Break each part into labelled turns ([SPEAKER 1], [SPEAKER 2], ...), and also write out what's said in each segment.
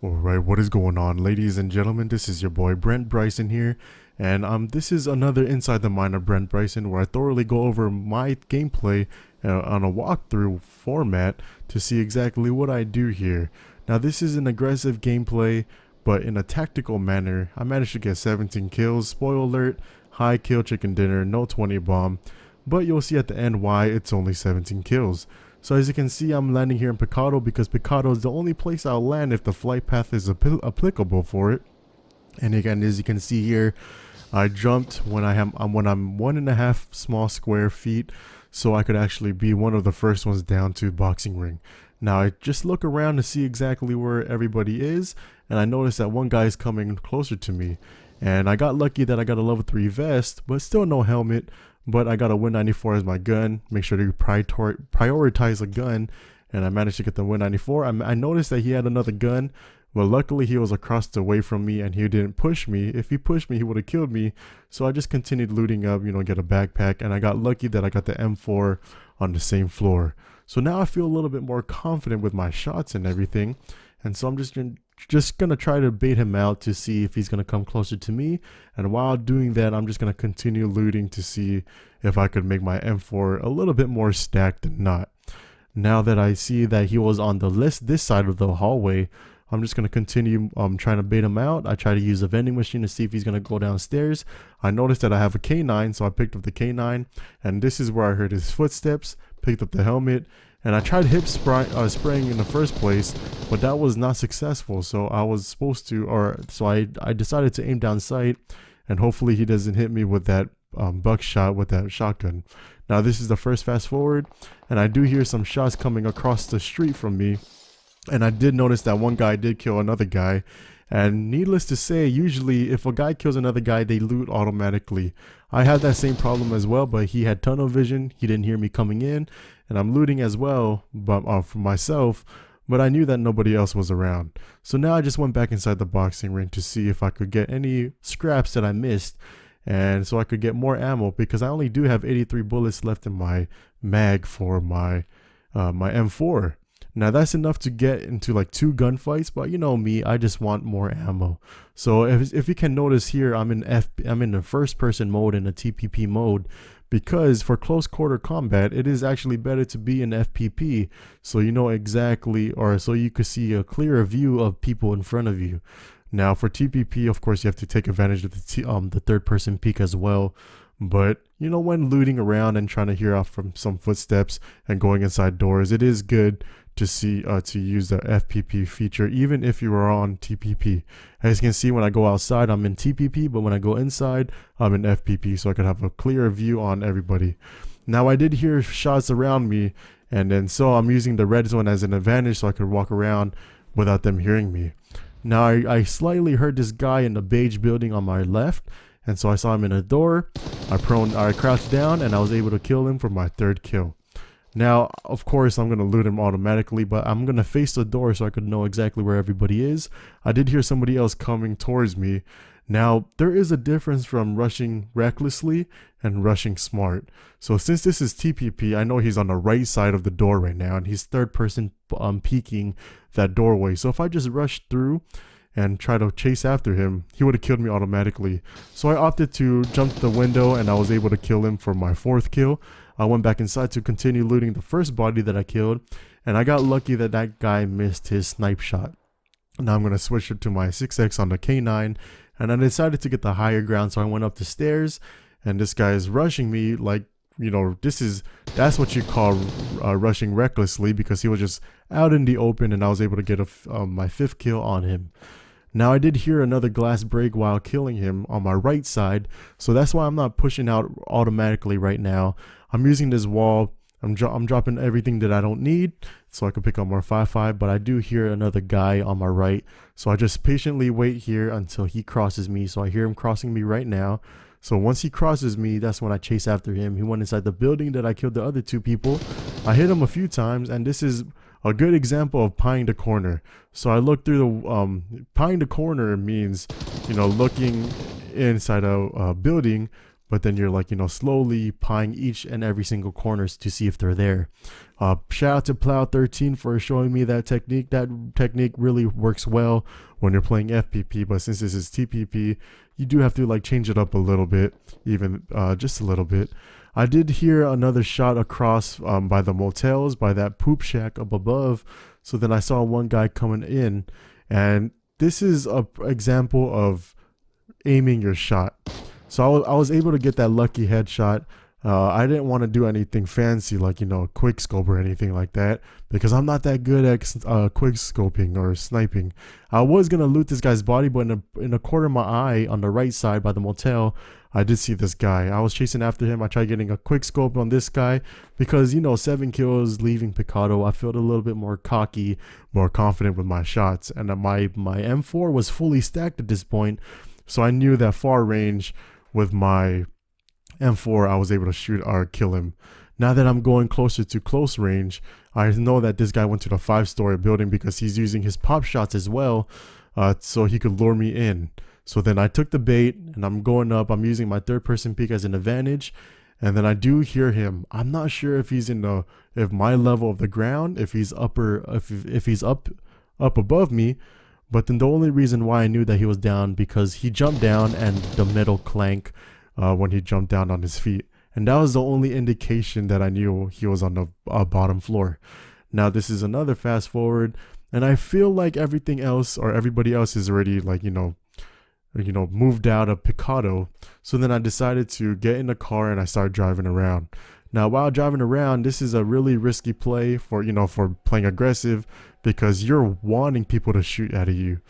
[SPEAKER 1] Alright, what is going on, ladies and gentlemen? This is your boy Brent Bryson here, and this is another Inside the Mind of Brent Bryson, where I thoroughly go over my gameplay on a walkthrough format to see exactly what I do here. Now, this is an aggressive gameplay, but in a tactical manner. I managed to get 17 kills. Spoiler alert: high kill chicken dinner, no 20 bomb. But you'll see at the end why it's only 17 kills. So as you can see, I'm landing here in Picado because Picado is the only place I'll land if the flight path is applicable for it. And again, as you can see here, I jumped when I'm 1.5 small square feet, so I could actually be one of the first ones down to the boxing ring. Now I just look around to see exactly where everybody is, and I noticed that one guy is coming closer to me. And I got lucky that I got a level 3 vest, but still no helmet. But I got a Win 94 as my gun. Make sure to prioritize a gun, and I managed to get the Win 94. I noticed that he had another gun, but luckily he was across the way from me and he didn't push me. If he pushed me, he would have killed me. So I just continued looting up, get a backpack, and I got lucky that I got the M4 on the same floor. So now I feel a little bit more confident with my shots and everything, and so I'm just gonna try to bait him out to see if he's gonna come closer to me. And while doing that, I'm just gonna continue looting to see if I could make my M4 a little bit more stacked than not. Now that I see that he was on the list this side of the hallway, I'm just gonna continue trying to bait him out. I try to use a vending machine to see if he's gonna go downstairs. I noticed that I have a K9, so I picked up the K9, and this is where I heard his footsteps. Picked up the helmet, and I tried hip spraying in the first place, but that was not successful. So I was supposed to, I decided to aim down sight, and hopefully he doesn't hit me with that buckshot with that shotgun. Now this is the first fast forward, and I do hear some shots coming across the street from me, and I did notice that one guy did kill another guy. And needless to say, usually if a guy kills another guy, they loot automatically. I had that same problem as well, but he had tunnel vision. He didn't hear me coming in, and I'm looting as well, but for myself. But I knew that nobody else was around. So now I just went back inside the boxing ring to see if I could get any scraps that I missed, and so I could get more ammo, because I only do have 83 bullets left in my mag for my M4. Now that's enough to get into like 2 gunfights, but you know me, I just want more ammo. So if you can notice here, I'm in the first person mode, in a TPP mode, because for close quarter combat, it is actually better to be in FPP, so you know exactly, or so you could see a clearer view of people in front of you. Now for TPP, of course, you have to take advantage of the third person peek as well. But when looting around and trying to hear out from some footsteps and going inside doors, it is good to see to use the FPP feature, even if you are on TPP. As you can see, when I go outside, I'm in TPP, but when I go inside, I'm in FPP, so I can have a clearer view on everybody. Now I did hear shots around me, and then so I'm using the red zone as an advantage, so I could walk around without them hearing me. Now I slightly heard this guy in the beige building on my left, and so I saw him in a door. I crouched down, and I was able to kill him for my 3rd kill. Now, of course, I'm going to loot him automatically, but I'm going to face the door so I could know exactly where everybody is. I did hear somebody else coming towards me. Now, there is a difference from rushing recklessly and rushing smart. So since this is TPP, I know he's on the right side of the door right now, and he's third person peeking that doorway. So if I just rush through and try to chase after him, he would have killed me automatically. So I opted to jump the window, and I was able to kill him for my 4th kill. I went back inside to continue looting the first body that I killed, and I got lucky that that guy missed his snipe shot. Now I'm going to switch it to my 6x on the K9, and I decided to get the higher ground, so I went up the stairs, and this guy is rushing me like, that's what you call rushing recklessly, because he was just out in the open, and I was able to get my 5th kill on him. Now I did hear another glass break while killing him on my right side, so that's why I'm not pushing out automatically right now. I'm using this wall. I'm dropping everything that I don't need so I can pick up more 5.5, but I do hear another guy on my right, so I just patiently wait here until he crosses me. So I hear him crossing me right now. So once he crosses me, that's when I chase after him. He went inside the building that I killed the other 2 people. I hit him a few times, and this is a good example of pieing the corner. So I look through the pieing the corner means looking inside a building, but then you're like, slowly pieing each and every single corners to see if they're there. Shout out to Plow13 for showing me that technique. That technique really works well when you're playing FPP, but since this is TPP, you do have to like change it up a little bit, even just a little bit. I did hear another shot across by the motels, by that poop shack up above. So then I saw one guy coming in, and this is an example of aiming your shot. So I was able to get that lucky headshot. I didn't want to do anything fancy like, quick scope or anything like that, because I'm not that good at quick scoping or sniping. I was going to loot this guy's body, but in the corner of my eye on the right side by the motel, I did see this guy. I was chasing after him. I tried getting a quick scope on this guy because, 7 kills leaving Picado. I felt a little bit more cocky, more confident with my shots. And my M4 was fully stacked at this point. So I knew that far range with my M4, I was able to shoot or kill him. Now that I'm going closer to close range, I know that this guy went to the 5-story building because he's using his pop shots as well, so he could lure me in. So then I took the bait and I'm going up. I'm using my third person peek as an advantage. And then I do hear him. I'm not sure if he's if my level of the ground, if he's if he's up above me. But then the only reason why I knew that he was down, because he jumped down and the metal clank when he jumped down on his feet. And that was the only indication that I knew he was on the bottom floor. Now this is another fast forward, and I feel like everything else or everybody else is already like, moved out of Picado. So then I decided to get in the car and I started driving around. Now while driving around, this is a really risky play for for playing aggressive, because you're wanting people to shoot at you.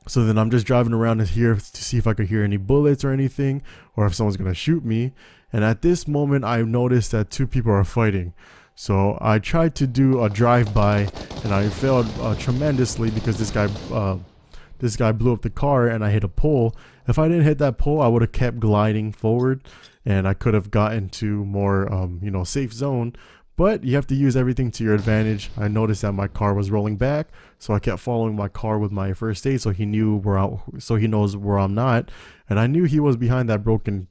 [SPEAKER 1] So then I'm just driving around here to see if I could hear any bullets or anything, or if someone's gonna shoot me. And at this moment I noticed that 2 people are fighting. So I tried to do a drive-by and I failed tremendously, because this guy blew up the car and I hit a pole. If I didn't hit that pole, I would have kept gliding forward and I could have gotten to more safe zone. But you have to use everything to your advantage. I noticed that my car was rolling back, so I kept following my car with my first aid, so he knows where I'm not. And I knew he was behind that broken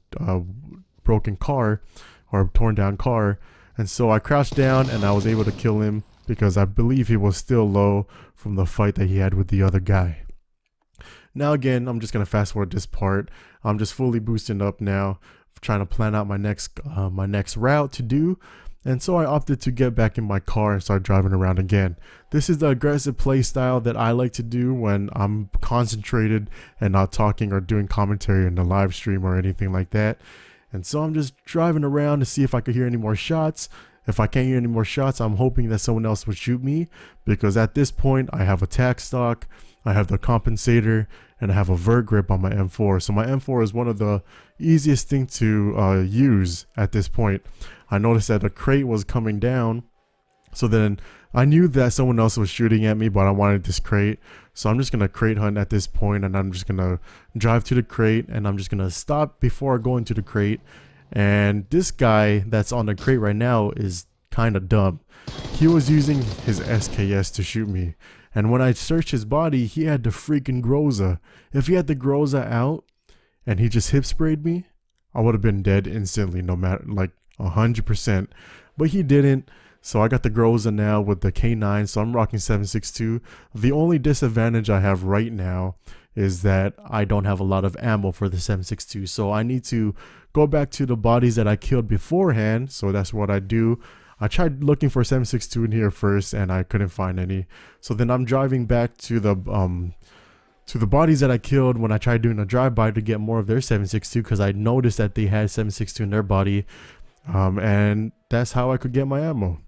[SPEAKER 1] car or torn down car. And so I crouched down and I was able to kill him, because I believe he was still low from the fight that he had with the other guy. Now again, I'm just gonna fast forward this part. I'm just fully boosting up now, trying to plan out my next route to do. And so I opted to get back in my car and start driving around again. This is the aggressive play style that I like to do when I'm concentrated and not talking or doing commentary in the live stream or anything like that. And so I'm just driving around to see if I could hear any more shots. If I can't hear any more shots, I'm hoping that someone else would shoot me, because at this point I have a tack stock, I have the compensator, and I have a vert grip on my M4. So my M4 is one of the easiest things to use at this point. I noticed that a crate was coming down, so then I knew that someone else was shooting at me, but I wanted this crate. So I'm just gonna crate hunt at this point, and I'm just gonna drive to the crate, and I'm just gonna stop before going to the crate. And this guy that's on the crate right now is kind of dumb. He was using his SKS to shoot me, and when I searched his body, he had the freaking Groza. If he had the Groza out and he just hip sprayed me, I would have been dead instantly, no matter, like 100%. But he didn't. So I got the Groza now with the K9, so I'm rocking 7.62. The only disadvantage I have right now is that I don't have a lot of ammo for the 7.62. So I need to go back to the bodies that I killed beforehand. So that's what I do. I tried looking for 7.62 in here first and I couldn't find any. So then I'm driving back to the bodies that I killed when I tried doing a drive-by to get more of their 7.62, because I noticed that they had 7.62 in their body. And that's how I could get my ammo.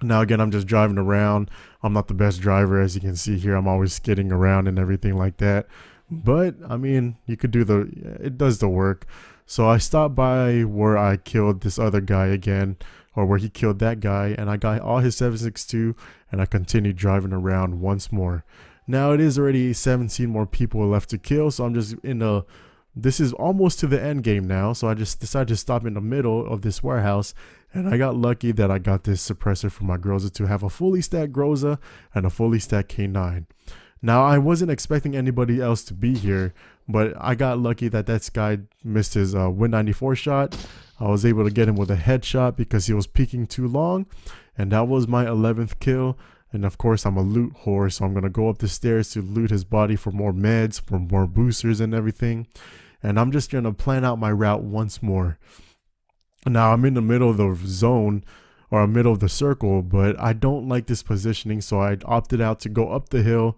[SPEAKER 1] Now again, I'm just driving around. I'm not the best driver, as you can see here. I'm always skidding around and everything like that. But I mean, you could do it does the work. So I stopped by where I killed this other guy again, or where he killed that guy, and I got all his 7.62, and I continued driving around once more. Now it is already 17 more people left to kill, so I'm just this is almost to the end game now. So I just decided to stop in the middle of this warehouse, and I got lucky that I got this suppressor for my Groza to have a fully stacked Groza and a fully stacked K9. Now I wasn't expecting anybody else to be here, but I got lucky that that guy missed his Win 94 shot. I was able to get him with a headshot because he was peeking too long, and that was my 11th kill. And of course, I'm a loot whore, so I'm gonna go up the stairs to loot his body for more meds, for more boosters and everything. And I'm just gonna plan out my route once more. Now I'm in the middle of the zone, or middle of the circle, but I don't like this positioning, so I opted out to go up the hill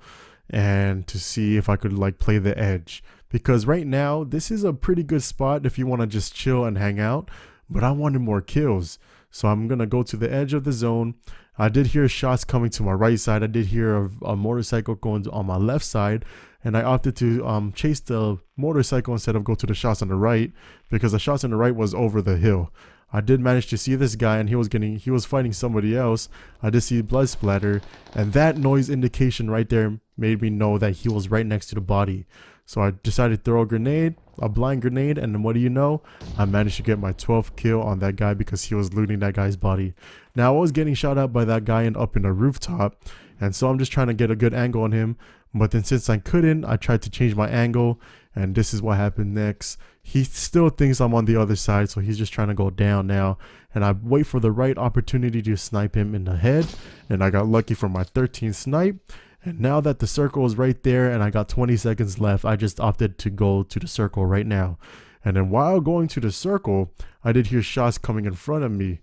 [SPEAKER 1] and to see if I could like play the edge, because right now this is a pretty good spot if you want to just chill and hang out, but I wanted more kills, so I'm gonna go to the edge of the zone. I did hear shots coming to my right side. I did hear a motorcycle going on my left side, and I opted to chase the motorcycle instead of go to the shots on the right, because the shots on the right was over the hill. I did manage to see this guy, and he was fighting somebody else. I did see blood splatter, and that noise indication right there made me know that he was right next to the body. So I decided to throw a blind grenade, and then what do you know? I managed to get my 12th kill on that guy because he was looting that guy's body. Now I was getting shot at by that guy and up in a rooftop, and so I'm just trying to get a good angle on him. But then since I couldn't, I tried to change my angle, and this is what happened next. He still thinks I'm on the other side, so he's just trying to go down now. And I wait for the right opportunity to snipe him in the head, and I got lucky for my 13th snipe. And now that the circle is right there and I got 20 seconds left, I just opted to go to the circle right now. And then while going to the circle, I did hear shots coming in front of me.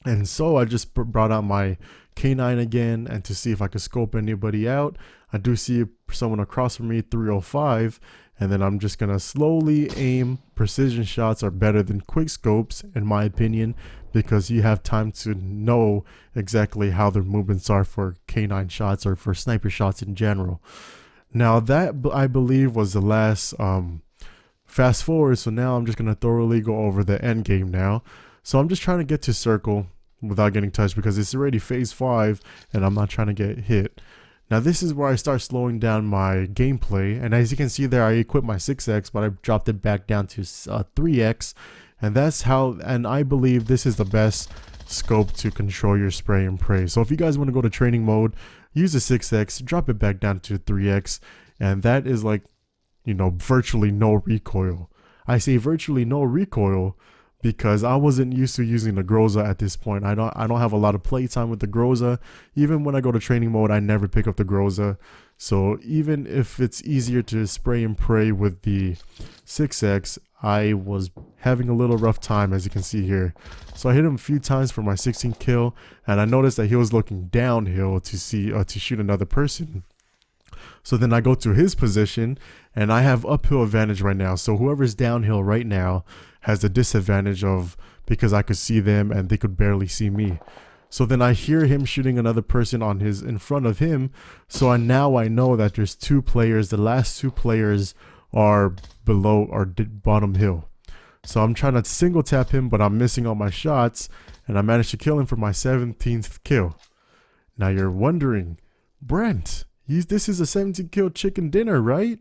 [SPEAKER 1] And so I just brought out my K9 again and to see if I could scope anybody out. I do see someone across from me, 305, and then I'm just gonna slowly aim. Precision shots are better than quick scopes in my opinion, because you have time to know exactly how their movements are for K9 shots or for sniper shots in general. Now that I believe was the last fast forward, so now I'm just gonna thoroughly go over the end game now. So I'm just trying to get to circle without getting touched because it's already phase 5 and I'm not trying to get hit. Now this is where I start slowing down my gameplay, and as you can see there, I equipped my 6x, but I dropped it back down to 3x, and that's how, and I believe this is the best scope to control your spray and pray. So if you guys want to go to training mode, use the 6x, drop it back down to 3x, and that is like, you know, virtually no recoil. I say virtually no recoil because I wasn't used to using the Groza at this point. I don't have a lot of play time with the Groza. Even when I go to training mode, I never pick up the Groza. So even if it's easier to spray and pray with the 6x, I was having a little rough time, as you can see here. So I hit him a few times for my 16th kill, and I noticed that he was looking downhill to see to shoot another person. So then I go to his position, and I have uphill advantage right now. So whoever's downhill right now has the disadvantage of, because I could see them and they could barely see me. So then I hear him shooting another person in front of him. So now I know that there's two players. The last two players are below or bottom hill. So I'm trying to single tap him, but I'm missing all my shots, and I managed to kill him for my 17th kill. Now you're wondering, Brent, this is a 17 kill chicken dinner, right?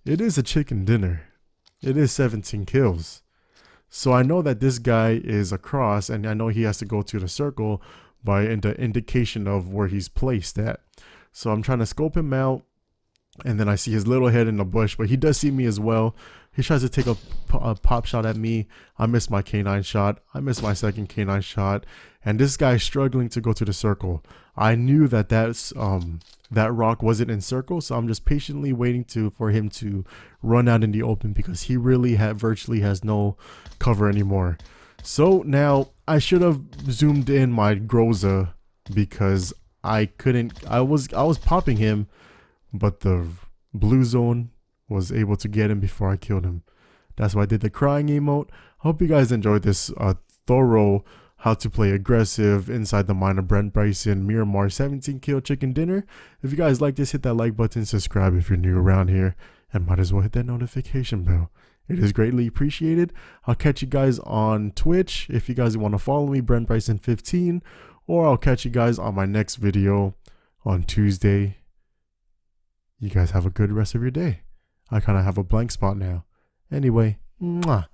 [SPEAKER 1] It is a chicken dinner. It is 17 kills. So I know that this guy is across, and I know he has to go to the circle by the indication of where he's placed at. So I'm trying to scope him out, and then I see his little head in the bush, but he does see me as well. He tries to take a pop shot at me. I missed my K9 shot. I missed my second K9 shot, and this guy's struggling to go to the circle. I knew that that rock wasn't in circle, so I'm just patiently waiting for him to run out in the open, because he really virtually has no cover anymore. So now I should have zoomed in my Groza, because I was popping him, but the blue zone was able to get him before I killed him. That's why I did the crying emote. Hope you guys enjoyed this thorough how to play aggressive inside the mine of Brent Bryson Miramar 17 kill chicken dinner. If you guys like this, hit that like button, subscribe if you're new around here, and might as well hit that notification bell. It is greatly appreciated. I'll catch you guys on Twitch if you guys want to follow me, Brent Bryson 15, or I'll catch you guys on my next video on Tuesday. You guys have a good rest of your day. I kind of have a blank spot now. Anyway, mwah.